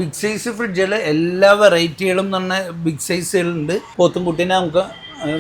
Big size ഫ്രിഡ്ജിൽ എല്ലാ വെറൈറ്റികളും തന്നെ ബിഗ് സൈസുകളുണ്ട്. പോത്തും കുട്ടീനെ നമുക്ക്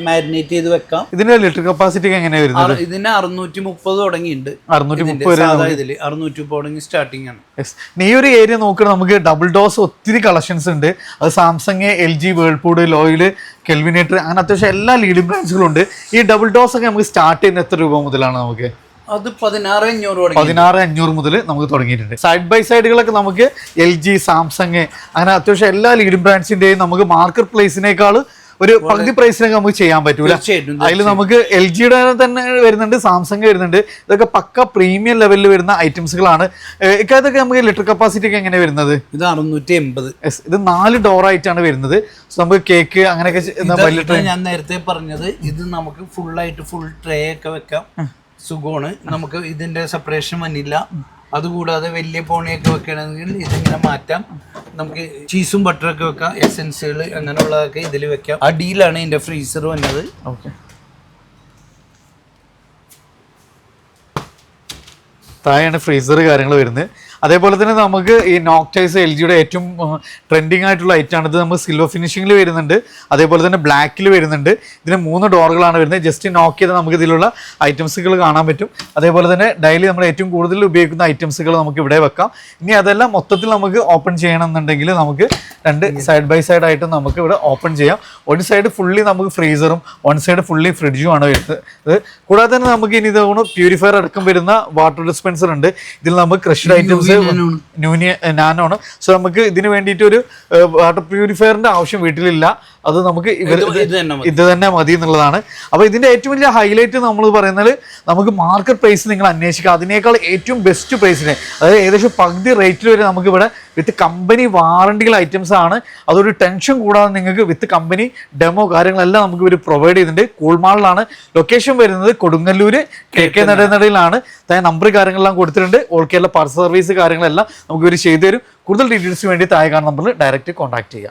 മാരിനേറ്റ് ചെയ്ത് വെക്കാം. ഇതിന്റെ ലിറ്റർ കപ്പാസിറ്റി എങ്ങനെയാണ് വരുന്നത്? ഇതിന് 630 തുടങ്ങിയിട്ടുണ്ട്. 630 തുടങ്ങി സ്റ്റാർട്ടിംഗ് ആണ്. ഈ ഒരു ഏരിയ നോക്കുക, നമുക്ക് ഡബിൾ ഡോസ് ഒത്തിരി കളക്ഷൻസ് ഉണ്ട്. അത് സാംസങ്, LG, വേൾപൂൾ, ലോയില്, കെൽവിനേറ്റർ, അങ്ങനെ അത്യാവശ്യം എല്ലാ ലീഡിംഗ് ബ്രാൻഡ്സുകളും ഉണ്ട്. ഈ ഡബിൾ ഡോസ് ഒക്കെ നമുക്ക് സ്റ്റാർട്ട് ചെയ്യുന്ന എത്ര രൂപ മുതലാണ്? നമുക്ക് അത് 16,500 മുതൽ നമുക്ക് തുടങ്ങിയിട്ടുണ്ട്. സൈഡ് ബൈ സൈഡുകളൊക്കെ നമുക്ക് LG, സാംസങ്, അങ്ങനെ അത്യാവശ്യം എല്ലാ ലീഡിംഗ് ബ്രാൻഡ്സിന്റെയും നമുക്ക് മാർക്കറ്റ് പ്രൈസിനേക്കാൾ ഒരു പകുതി പ്രൈസിനൊക്കെ നമുക്ക് ചെയ്യാൻ പറ്റൂല. അതിൽ നമുക്ക് LGയുടെ തന്നെ വരുന്നുണ്ട്, സാംസങ് വരുന്നുണ്ട്. ഇതൊക്കെ പക്ക പ്രീമിയം ലെവലിൽ വരുന്ന ഐറ്റംസുകളാണ്. ഇതൊക്കെ നമുക്ക് ലിറ്റർ കപ്പാസിറ്റി ഒക്കെ എങ്ങനെ വരുന്നത്? ഇത് 680. ഇത് 4 ഡോർ ആയിട്ടാണ് വരുന്നത്. നമുക്ക് കേക്ക് അങ്ങനെയൊക്കെ ഞാൻ നേരത്തെ പറഞ്ഞത്, ഇത് നമുക്ക് ഫുൾ ട്രേ ഒക്കെ വെക്കാം, സുഖമാണ്. നമുക്ക് ഇതിന്റെ സെപ്പറേഷൻ വന്നില്ല. അതുകൂടാതെ വലിയ പോണിയൊക്കെ വെക്കണമെങ്കിൽ ഇതിങ്ങനെ മാറ്റാം. നമുക്ക് ചീസും ബട്ടറൊക്കെ വെക്കാം, എസെൻസുകൾ അങ്ങനെയുള്ളതൊക്കെ ഇതിൽ വെക്കാം. അടിയിലാണ് ഇതിന്റെ ഫ്രീസർ വന്നത്. ഓക്കെ, താഴെയാണ് ഫ്രീസർ കാര്യങ്ങൾ വരുന്നത്. അതേപോലെ തന്നെ നമുക്ക് ഈ നോക്ടൈസ് LGയുടെ ഏറ്റവും ട്രെൻഡിങ് ആയിട്ടുള്ള ഐറ്റമാണ്. ഇത് നമുക്ക് സിൽവർ ഫിനിഷിങ്ങിൽ വരുന്നുണ്ട്, അതേപോലെ തന്നെ ബ്ലാക്കിൽ വരുന്നുണ്ട്. ഇതിന് 3 ഡോറുകളാണ് വരുന്നത്. ജസ്റ്റ് നോക്ക് ചെയ്താൽ നമുക്ക് ഇതിലുള്ള ഐറ്റംസുകൾ കാണാൻ പറ്റും. അതേപോലെ തന്നെ ഡെയിലി നമ്മൾ ഏറ്റവും കൂടുതൽ ഉപയോഗിക്കുന്ന ഐറ്റംസുകൾ നമുക്ക് ഇവിടെ വെക്കാം. ഇനി അതെല്ലാം മൊത്തത്തിൽ നമുക്ക് ഓപ്പൺ ചെയ്യണമെന്നുണ്ടെങ്കിൽ നമുക്ക് 2 സൈഡ് ബൈ സൈഡ് ആയിട്ട് നമുക്ക് ഇവിടെ ഓപ്പൺ ചെയ്യാം. ഒരു സൈഡ് ഫുള്ളി നമുക്ക് ഫ്രീസറും വൺ സൈഡ് ഫുള്ളി ഫ്രിഡ്ജും ആണ് വരുന്നത്. കൂടാതെ തന്നെ നമുക്ക് ഇനി ഇതുകൊണ്ട് പ്യൂരിഫയർ അടക്കം വരുന്ന വാട്ടർ ഡിസ്പെൻസർ ഉണ്ട്. ഇതിൽ നമുക്ക് ക്രഷ്ഡ് ഐറ്റംസ് നാനോ ആണ്. സോ നമുക്ക് ഇതിന് വേണ്ടിയിട്ട് ഒരു വാട്ടർ പ്യൂരിഫയറിന്റെ ആവശ്യം വീട്ടിലില്ല. അത് നമുക്ക് ഇത് തന്നെ മതി എന്നുള്ളതാണ്. അപ്പോൾ ഇതിന്റെ ഏറ്റവും വലിയ ഹൈലൈറ്റ് നമ്മൾ പറയുന്നത്, നമുക്ക് മാർക്കറ്റ് പ്രൈസ് നിങ്ങൾ അന്വേഷിക്കുക. അതിനേക്കാൾ ഏറ്റവും ബെസ്റ്റ് പ്രൈസിന്, അതായത് ഏകദേശം പകുതി റേറ്റിൽ വരെ നമുക്ക് ഇവിടെ വിത്ത് കമ്പനി വാറണ്ടികൾ ഐറ്റംസ് ആണ്. അതൊരു ടെൻഷൻ കൂടാതെ നിങ്ങൾക്ക് വിത്ത് കമ്പനി ഡെമോ കാര്യങ്ങളെല്ലാം നമുക്ക് ഇവർ പ്രൊവൈഡ് ചെയ്യുന്നുണ്ട്. കൂൾമാളിലാണ് ലൊക്കേഷൻ വരുന്നത്. കൊടുങ്ങല്ലൂര് KK നടയിലാണ്. നമ്പർ കാര്യങ്ങളെല്ലാം കൊടുത്തിട്ടുണ്ട്. ഓൾ കേരള പാർസൽ സർവീസ് കാര്യങ്ങളെല്ലാം നമുക്ക് ഇവർ ചെയ്തു തരും. കൂടുതൽ ഡീറ്റെയിൽസിന് വേണ്ടി താഴെ കാണുന്ന നമ്പറിൽ ഡയറക്റ്റ് കോൺടാക്ട് ചെയ്യുക.